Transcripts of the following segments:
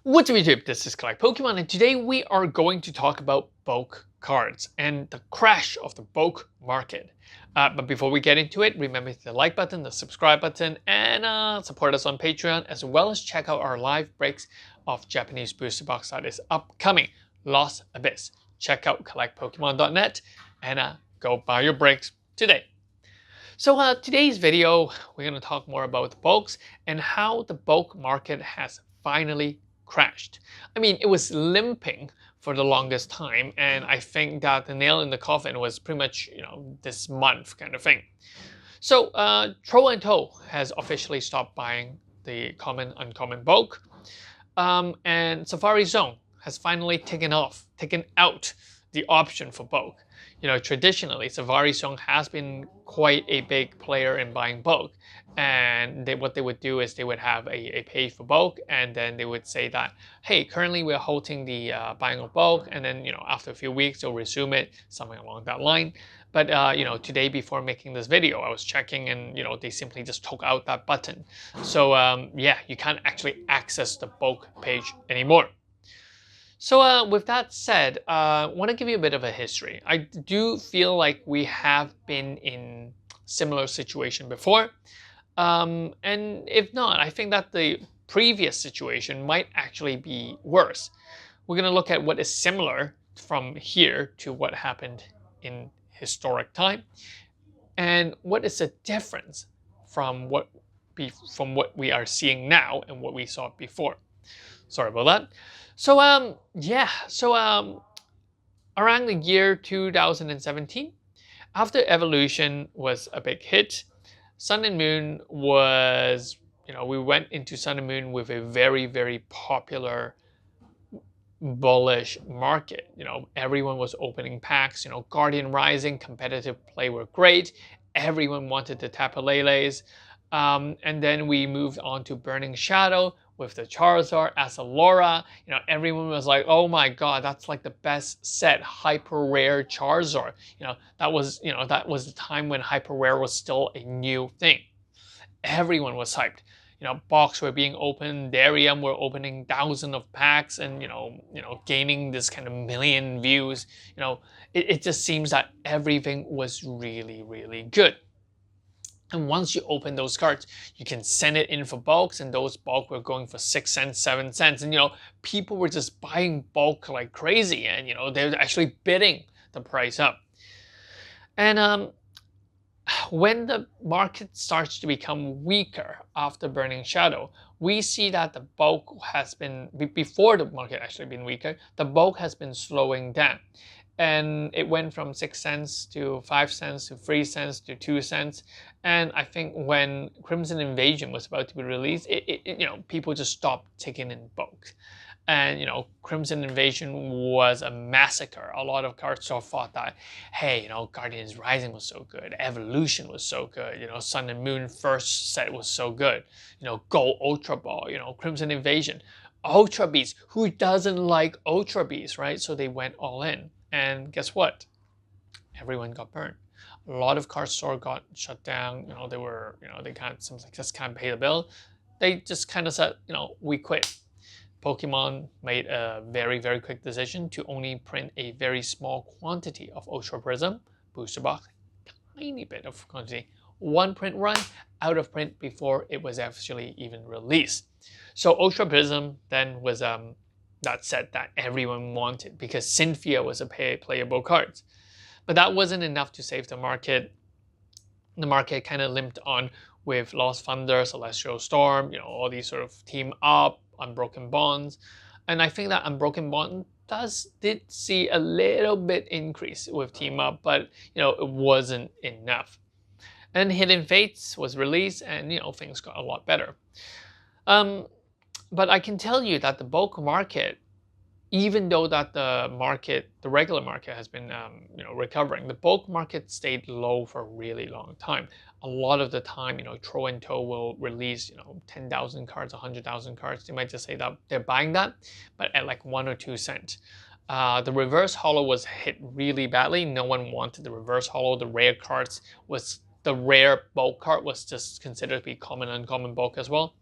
What's up YouTube, this is Collect Pokemon and today we are going to talk about bulk cards and the crash of the bulk market. But before we get into it, remember to hit the like button, the subscribe button, and support us on Patreon, as well as check out our live breaks of Japanese booster box that is upcoming. Lost Abyss. Check out collectpokemon.net and go buy your breaks today. So today's video, we're going to talk more about the bulks and how the bulk market has finally crashed. I mean, it was limping for the longest time, and I think that the nail in the coffin was pretty much, this month kind of thing. So Tro and Toe has officially stopped buying the common uncommon bulk, and Safari Zone has finally taken out the option for bulk. Traditionally, Safari Zone has been quite a big player in buying bulk. And what they would do is they would have a page for bulk, and then they would say that, hey, currently we're halting the buying of bulk, and then, after a few weeks, they'll resume it, something along that line. But, today before making this video, I was checking and, they simply just took out that button. So, yeah, you can't actually access the bulk page anymore. So with that said, I want to give you a bit of a history. I do feel like we have been in similar situation before. And if not, I think that the previous situation might actually be worse. We're going to look at what is similar from here to what happened in historic time, and what is the difference from what we are seeing now and what we saw before. Sorry about that. So around the year 2017, after Evolution was a big hit, Sun and Moon was, we went into Sun and Moon with a very, very popular bullish market. Everyone was opening packs. Guardian Rising, competitive play were great. Everyone wanted the Tapu Leles. And then we moved on to Burning Shadow with the Charizard as a Laura. Everyone was like, oh my god, that's like the best set hyper rare Charizard. That was the time when hyper rare was still a new thing. Everyone was hyped. Box were being opened, Darium were opening thousands of packs and gaining this kind of million views. It just seems that everything was really, really good. And once you open those cards, you can send it in for bulks, and those bulk were going for 6 cents, 7 cents. And, people were just buying bulk like crazy, and, they were actually bidding the price up. And when the market starts to become weaker after Burning Shadow, we see that the bulk has been, before the market actually been weaker, the bulk has been slowing down. And it went from 6 cents to 5 cents to 3 cents to 2 cents. And I think when Crimson Invasion was about to be released, people just stopped taking in bulk. And, Crimson Invasion was a massacre. A lot of card stores thought that, hey, Guardians Rising was so good. Evolution was so good. Sun and Moon first set was so good. Gold Ultra Ball, Crimson Invasion. Ultra Beast, who doesn't like Ultra Beast, right? So they went all in. And guess what? Everyone got burned. A lot of card stores got shut down. They were, they just can't pay the bill. They just kind of said, we quit. Pokemon made a very, very quick decision to only print a very small quantity of Ultra Prism booster box, tiny bit of quantity. One print run, out of print before it was actually even released. So Ultra Prism then was that set that everyone wanted because Cynthia was a playable card. But that wasn't enough to save the market. The market kind of limped on with Lost Thunder, Celestial Storm, all these sort of team up, Unbroken Bonds. And I think that Unbroken Bond did see a little bit increase with team up, but it wasn't enough. And Hidden Fates was released, and things got a lot better. But I can tell you that the bulk market, even though that the regular market has been recovering, the bulk market stayed low for a really long time. A lot of the time, Tro and Toe will release 10,000 cards, 100,000 cards. They might just say that they're buying that, but at like 1 or 2 cents. The reverse holo was hit really badly. No one wanted the reverse holo. The rare cards was the rare bulk card was just considered to be common, uncommon bulk as well.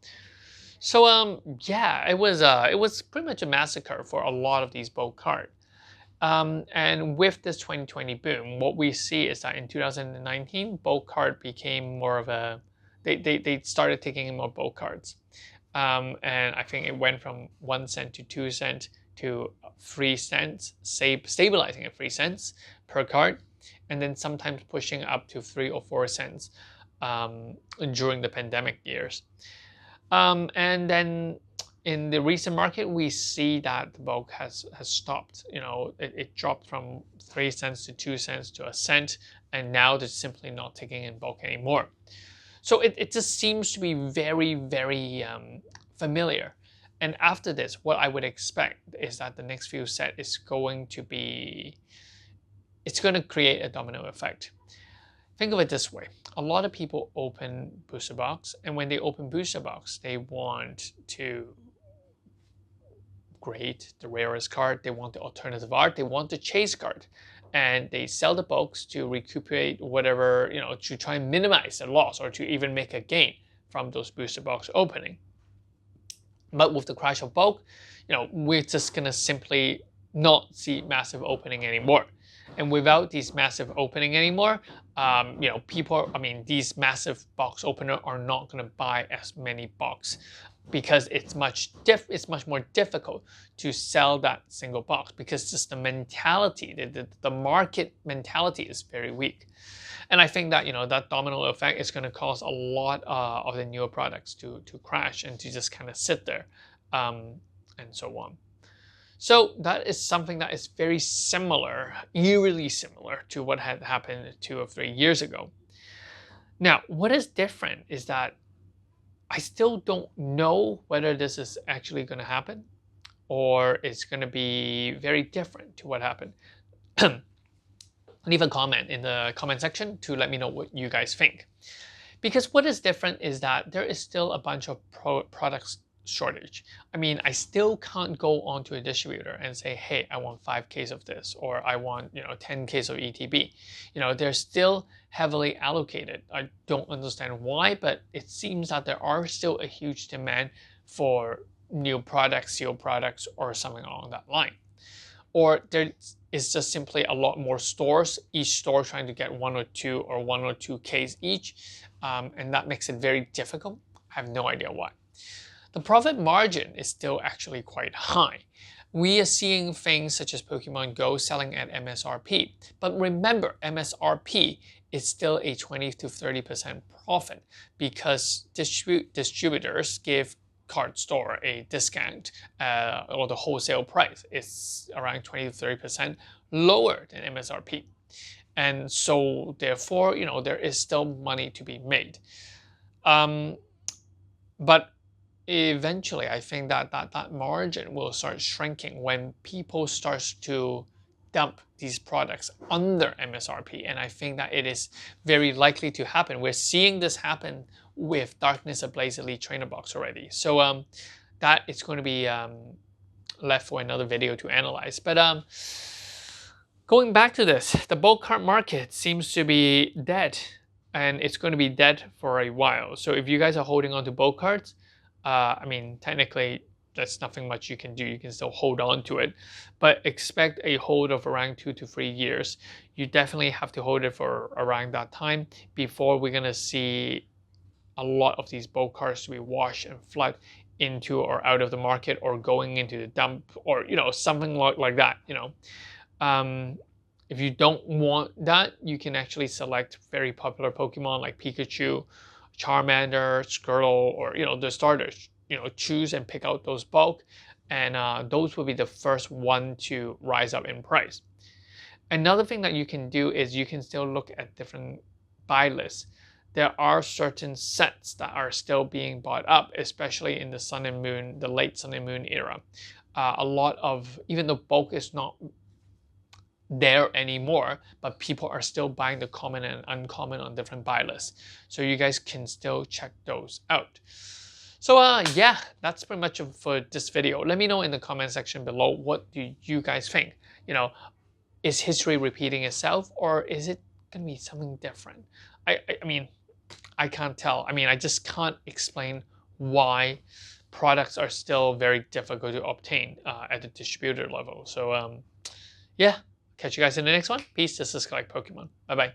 So yeah, it was pretty much a massacre for a lot of these bulk cards. And with this 2020 boom, what we see is that in 2019, bulk card became more of a, they started taking in more bulk cards. And I think it went from 1 cent to 2 cent to 3 cents, stabilizing at 3 cents per card, and then sometimes pushing up to 3 or 4 cents during the pandemic years. And then in the recent market, we see that the bulk has stopped. It dropped from 3 cents to 2 cents to a cent, and now they're simply not taking in bulk anymore. So it just seems to be very, very familiar. And after this, what I would expect is that the next few set is going to be, it's going to create a domino effect. Think of it this way. A lot of people open booster box, and when they open booster box, they want to grade the rarest card, they want the alternative art, they want the chase card. And they sell the bulks to recuperate whatever, to try and minimize the loss or to even make a gain from those booster box opening. But with the crash of bulk, we're just gonna simply not see massive opening anymore. And without these massive opening anymore, people, these massive box opener are not gonna buy as many box because it's much more difficult to sell that single box because just the mentality, the market mentality is very weak. And I think that that domino effect is going to cause a lot of the newer products to crash and to just kind of sit there, and so on. So that is something that is very similar, eerily similar to what had happened 2 or 3 years ago. Now, what is different is that I still don't know whether this is actually going to happen or it's going to be very different to what happened. Leave a comment in the comment section to let me know what you guys think. Because what is different is that there is still a bunch of products shortage. I still can't go onto a distributor and say, hey, I want 5 Ks of this, or I want 10 Ks of ETB. They're still heavily allocated. I don't understand why, but it seems that there are still a huge demand for new products, sealed products, or something along that line. Or there is just simply a lot more stores, each store trying to get 1 or 2 Ks each, and that makes it very difficult. I have no idea why. The profit margin is still actually quite high. We are seeing things such as Pokemon Go selling at MSRP, but remember, MSRP is still a 20 to 30% profit because distributors give card store a discount, or the wholesale price is around 20 to 30% lower than MSRP. And so therefore, there is still money to be made. But eventually, I think that margin will start shrinking when people start to dump these products under MSRP. And I think that it is very likely to happen. We're seeing this happen with Darkness Ablaze Elite Trainer Box already. So that is going to be left for another video to analyze. But going back to this, the bulk card market seems to be dead, and it's going to be dead for a while. So if you guys are holding on to bulk cards, technically there's nothing much you can do. You can still hold on to it, but expect a hold of around 2 to 3 years. You definitely have to hold it for around that time before we're going to see a lot of these bulk cards to be washed and flood into or out of the market, or going into the dump, or something like that. If you don't want that, you can actually select very popular Pokemon like Pikachu, Charmander, Squirtle, or the starters. Choose and pick out those bulk, and those will be the first one to rise up in price. Another thing that you can do is you can still look at different buy lists. There are certain sets that are still being bought up, especially in the Sun and Moon, the late Sun and Moon era. A lot of, even though bulk is not there anymore, but people are still buying the common and uncommon on different buy lists. So you guys can still check those out. So yeah, that's pretty much for this video. Let me know in the comment section below, what do you guys think? Is history repeating itself, or is it gonna be something different? I mean, I can't tell. I just can't explain why products are still very difficult to obtain at the distributor level. So yeah, catch you guys in the next one. Peace. This is Collect Pokemon. Bye bye.